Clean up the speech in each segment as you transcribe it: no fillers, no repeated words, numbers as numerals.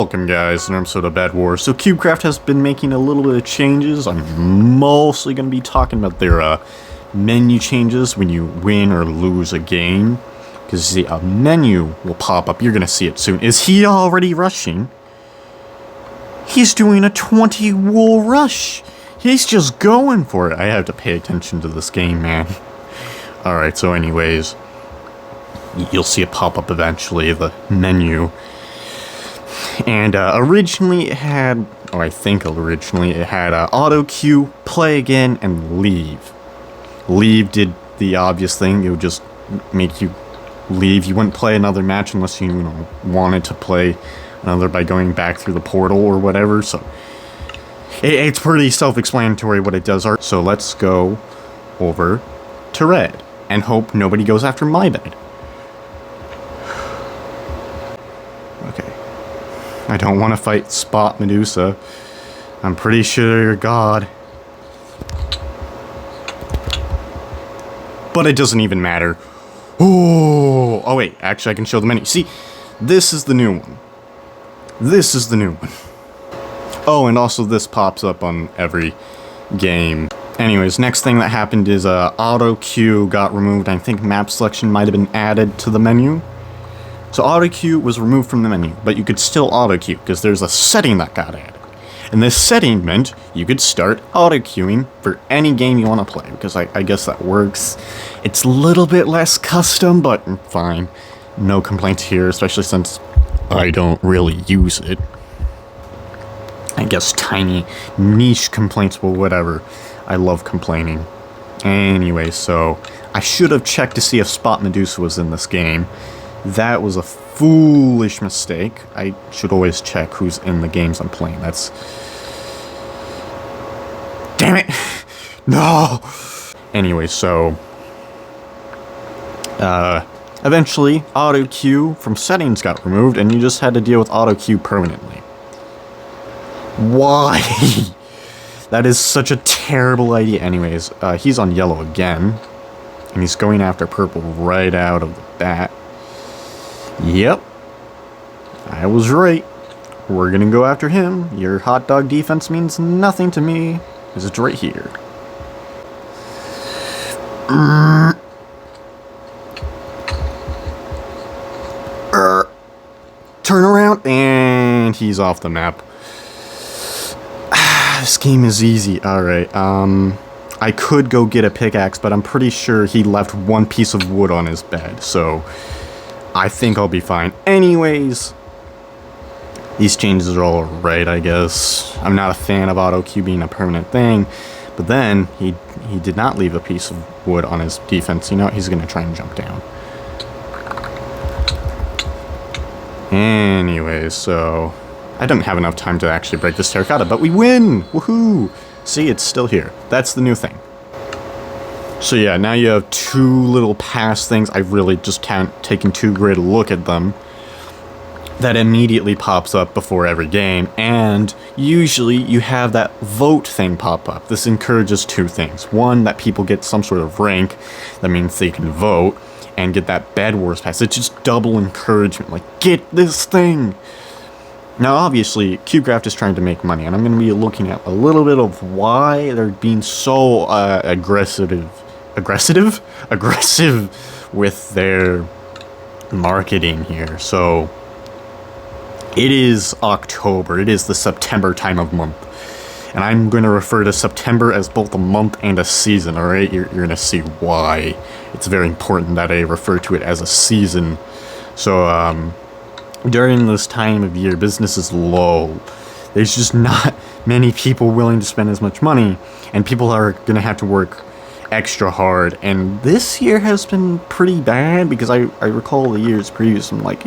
Welcome guys to an episode of Bedwars. So Cubecraft has been making a little bit of changes. I'm mostly going to be talking about their menu changes when you win or lose a game. Because see, a menu will pop up. You're going to see it soon. Is he already rushing? He's doing a 20 wool rush. He's just going for it. I have to pay attention to this game, man. Alright, so anyways, you'll see it pop up eventually, the menu. And originally it had, or I think originally it had auto queue, play again, and leave. Leave did the obvious thing. It would just make you leave. You wouldn't play another match unless you wanted to play another by going back through the portal or whatever. So it's pretty self-explanatory what it does. So let's go over to red and hope nobody goes after my bed. I don't want to fight Spot Medusa. I'm pretty sure you're God. But it doesn't even matter. Oh wait, actually I can show the menu. See, this is the new one. This is the new one. Oh, and also this pops up on every game. Anyways, next thing that happened is auto queue got removed. I think map selection might have been added to the menu. So auto queue was removed from the menu, but you could still auto queue because there's a setting that got added. And this setting meant you could start auto queuing for any game you want to play, because I guess that works. It's a little bit less custom, but fine. No complaints here, especially since I don't really use it. I guess tiny niche complaints, well, whatever. I love complaining. Anyway, so I should have checked to see if Spot Medusa was in this game. That was a foolish mistake. I should always check who's in the games I'm playing. That's... Damn it! No! Anyway, so... eventually, auto queue from settings got removed, and you just had to deal with auto queue permanently. Why? That is such a terrible idea. Anyways, he's on yellow again, and he's going after purple right out of the bat. Yep, I was right. We're gonna go after him. Your hot dog defense means nothing to me, because it's right here. Turn around, and he's off the map. This game is easy. Alright, I could go get a pickaxe, but I'm pretty sure he left one piece of wood on his bed, so I think I'll be fine. Anyways, these changes are all right, I guess. I'm not a fan of auto queue being a permanent thing, but then he did not leave a piece of wood on his defense. You know what? He's gonna try and jump down. Anyways, so I didn't have enough time to actually break this terracotta, but we win! Woohoo! See, it's still here. That's the new thing. So yeah, now you have two little pass things. I really just can't take too great a look at them. That immediately pops up before every game, and usually you have that vote thing pop up. This encourages two things. One, that people get some sort of rank. That means they can vote and get that Bedwars pass. It's just double encouragement. Like, get this thing! Now, obviously, Cubecraft is trying to make money, and I'm going to be looking at a little bit of why they're being so aggressive with their marketing here. So it is October. It is the September time of month, and I'm going to refer to September as both a month and a season. All right, you're going to see why it's very important that I refer to it as a season. So during this time of year, business is low. There's just not many people willing to spend as much money, and people are going to have to work extra hard. And this year has been pretty bad, because I recall the years previous, I'm like,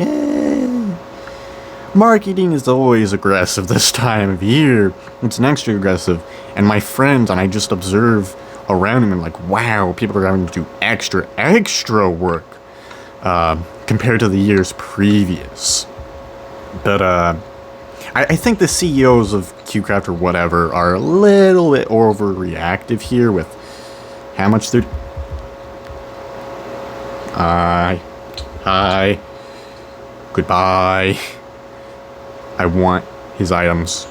marketing is always aggressive this time of year. It's an extra aggressive. And my friends, and I just observe around them, and like, wow, people are having to do extra work compared to the years previous. But I think the CEOs of Cubecraft or whatever are a little bit overreactive here with how much they're... Hi. Goodbye. I want his items,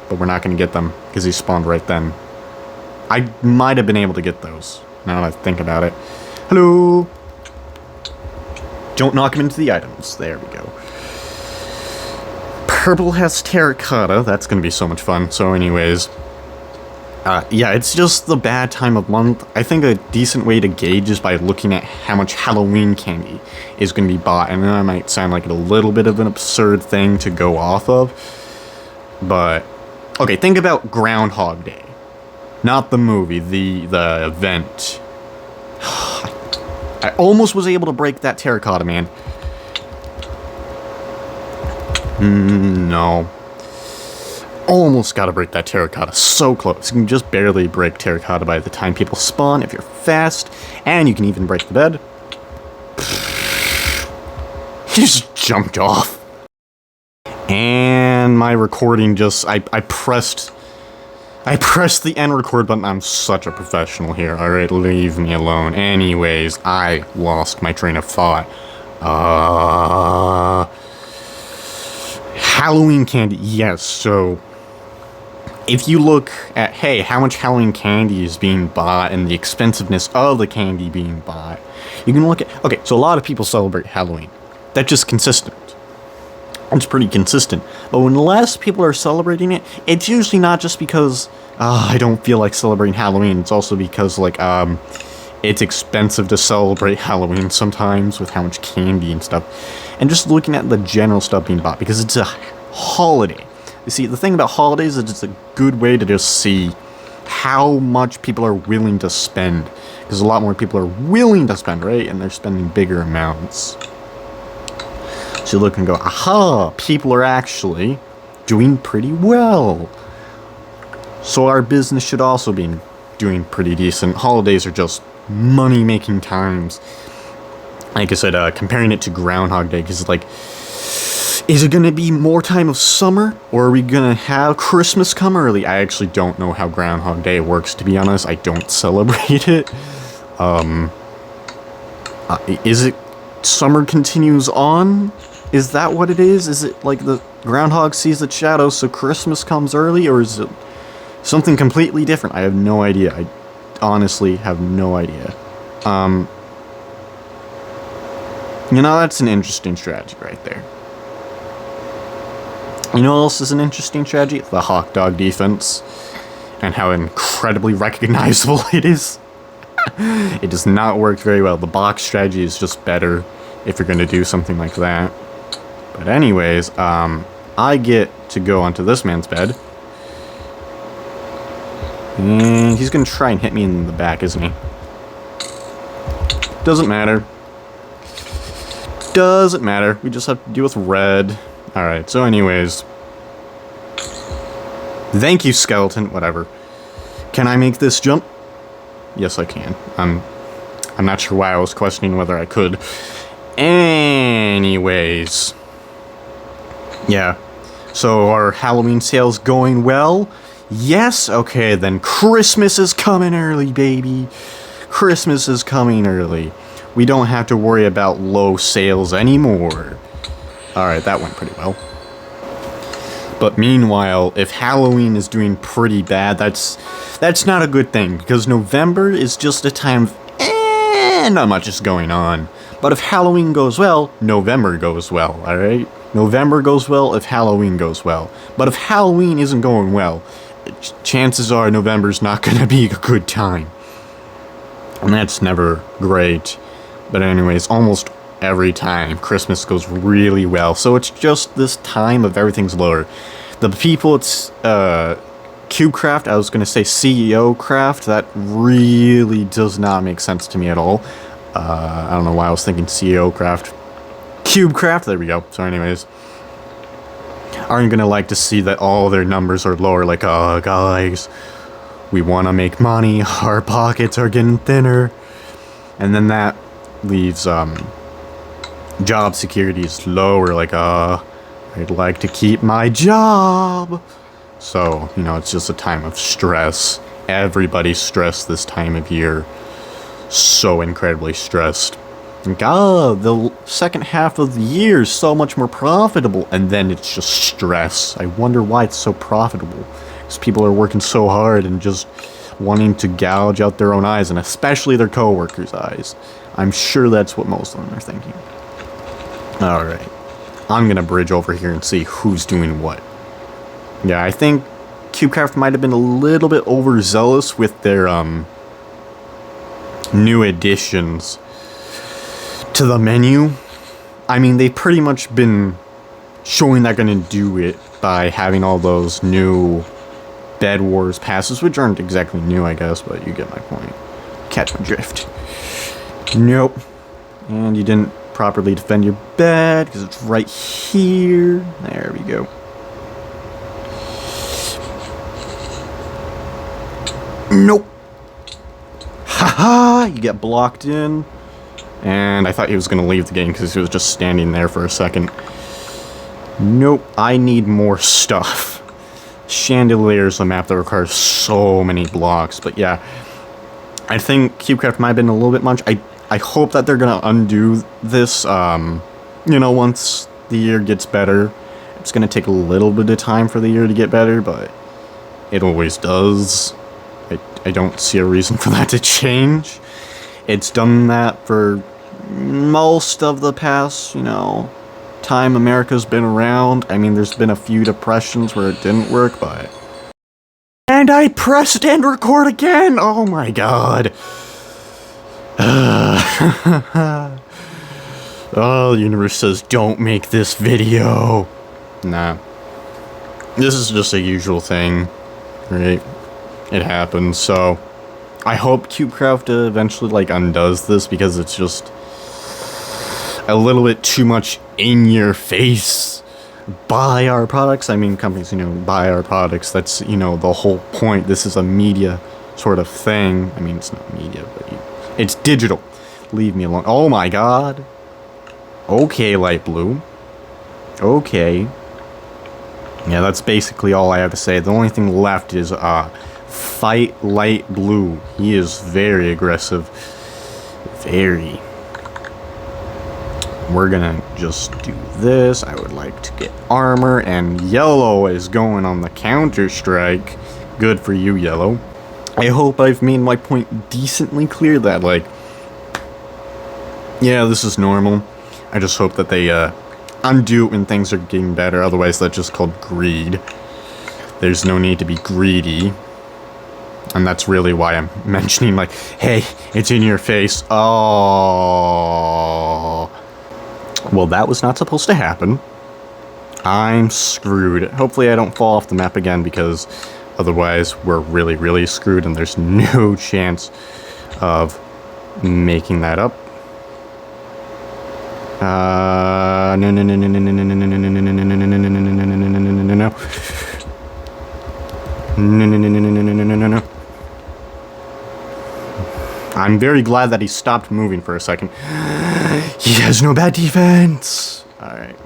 but we're not going to get them because he spawned right then. I might have been able to get those, now that I think about it. Hello! Don't knock him into the items. There we go. Purple has terracotta. That's going to be so much fun. So anyways, yeah, it's just the bad time of month. I think a decent way to gauge is by looking at how much Halloween candy is going to be bought. And that might sound like a little bit of an absurd thing to go off of. But, okay, think about Groundhog Day. Not the movie, the event. I almost was able to break that terracotta, man. No. Almost got to break that terracotta. So close. You can just barely break terracotta by the time people spawn if you're fast. And you can even break the bed. He just jumped off. And my recording just... I pressed the end record button. I'm such a professional here. Alright, leave me alone. Anyways, I lost my train of thought. Halloween candy. Yes, so... if you look at, hey, how much Halloween candy is being bought and the expensiveness of the candy being bought, you can look at... okay, so a lot of people celebrate Halloween. That's just consistent. It's pretty consistent. But when less people are celebrating it, it's usually not just because I don't feel like celebrating Halloween. It's also because, like, it's expensive to celebrate Halloween sometimes with how much candy and stuff. And just looking at the general stuff being bought, because it's a holiday. You see, the thing about holidays is it's a good way to just see how much people are willing to spend. Because a lot more people are willing to spend, right? And they're spending bigger amounts. So you look and go, aha, people are actually doing pretty well. So our business should also be doing pretty decent. Holidays are just money-making times. Like I said, comparing it to Groundhog Day, because like, is it going to be more time of summer, or are we going to have Christmas come early? I actually don't know how Groundhog Day works, to be honest. I don't celebrate it. Is it summer continues on? Is that what it is? Is it like the groundhog sees its shadow, so Christmas comes early, or is it something completely different? I have no idea. I honestly have no idea. You know, that's an interesting strategy right there. You know what else is an interesting strategy? The hawk dog defense. And how incredibly recognizable it is. It does not work very well. The box strategy is just better if you're going to do something like that. But anyways, I get to go onto this man's bed. And he's going to try and hit me in the back, isn't he? Doesn't matter. Doesn't matter. We just have to deal with red. Alright, so anyways. Thank you, skeleton. Whatever. Can I make this jump? Yes, I can. I'm not sure why I was questioning whether I could. Anyways. Yeah. So are Halloween sales going well? Yes? Okay, then Christmas is coming early, baby. Christmas is coming early. We don't have to worry about low sales anymore. Alright, that went pretty well. But meanwhile, if Halloween is doing pretty bad, that's not a good thing, because November is just a time of not much is going on. But if Halloween goes well, November goes well, alright? November goes well if Halloween goes well. But if Halloween isn't going well, chances are November's not going to be a good time. And that's never great. But anyways, almost every time Christmas goes really well. So it's just this time of everything's lower. The people, it's Cubecraft, I was going to say CEO Craft. That really does not make sense to me at all. I don't know why I was thinking CEO Craft. Cubecraft, there we go. So anyways, aren't going to like to see that all their numbers are lower. Like, guys, we want to make money. Our pockets are getting thinner. And then that leaves job security is lower. Like, I'd like to keep my job. So, you know, it's just a time of stress. Everybody's stressed this time of year. So incredibly stressed. God, the second half of the year is so much more profitable. And then it's just stress. I wonder why it's so profitable. Because people are working so hard and just wanting to gouge out their own eyes, and especially their co-workers' eyes. I'm sure that's what most of them are thinking. Alright. I'm gonna bridge over here and see who's doing what. Yeah, I think Cubecraft might have been a little bit overzealous with their, new additions to the menu. I mean, they've pretty much been showing they're gonna do it by having all those new Bedwars passes, which aren't exactly new, I guess, but you get my point. Catch my drift. Nope. And you didn't properly defend your bed, because it's right here. There we go. Nope. Haha, you get blocked in. And I thought he was going to leave the game because he was just standing there for a second. Nope, I need more stuff. Chandelier is a map that requires so many blocks. But yeah, I think Cubecraft might have been a little bit much. I hope that they're going to undo this, you know, once the year gets better. It's going to take a little bit of time for the year to get better, but it always does. I don't see a reason for that to change. It's done that for most of the past, you know, time America's been around. I mean, there's been a few depressions where it didn't work, but... And I pressed end record again! Oh my god. Oh, the universe says, don't make this video. Nah. This is just a usual thing, right? It happens, so... I hope Cubecraft eventually, like, undoes this, because it's just a little bit too much in your face. Buy our products. I mean, companies, you know, buy our products. That's, you know, the whole point. This is a media sort of thing. I mean, it's not media, but it's digital. Leave me alone. Oh my god. Okay, light blue. Okay. Yeah, that's basically all I have to say. The only thing left is, fight light blue. He is very aggressive. Very. We're gonna just do this. I would like to get armor, and yellow is going on the counter-strike. Good for you, yellow. I hope I've made my point decently clear that, like, yeah, this is normal. I just hope that they undo it when things are getting better. Otherwise, that's just called greed. There's no need to be greedy. And that's really why I'm mentioning, like, hey, it's in your face. Oh. Well, that was not supposed to happen. I'm screwed. Hopefully I don't fall off the map again, because otherwise we're really, really screwed, and there's no chance of making that up. No, no, no, no, no, no, no, no, no, no, no, no, no, no, no, no, no, no, no. No, no, no, no, no, no, no, no, no, no. I'm very glad that he stopped moving for a second. He has no bad defense. Alright.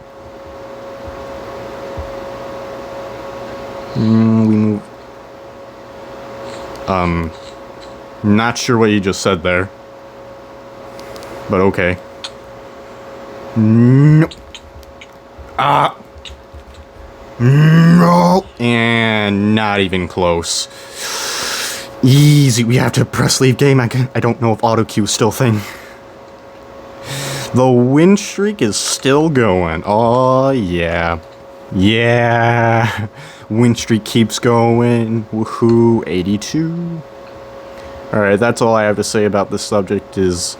We move. Not sure what you just said there. But okay. No. No. And not even close. Easy. We have to press leave game. I don't know if auto queue is still a thing. The win streak is still going. Oh, yeah. Yeah. Win streak keeps going. Woohoo. 82. Alright, that's all I have to say about this subject. It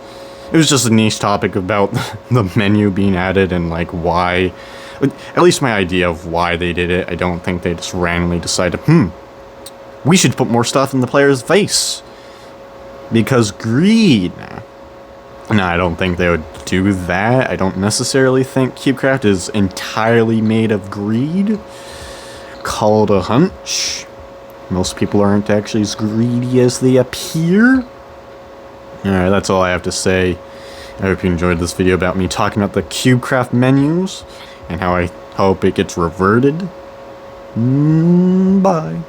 was just a niche topic about the menu being added and, like, why. At least my idea of why they did it. I don't think they just randomly decided, we should put more stuff in the player's face. Because greed. No, I don't think they would do that. I don't necessarily think Cubecraft is entirely made of greed. Call it a hunch. Most people aren't actually as greedy as they appear. Alright, that's all I have to say. I hope you enjoyed this video about me talking about the Cubecraft menus and how I hope it gets reverted. Bye.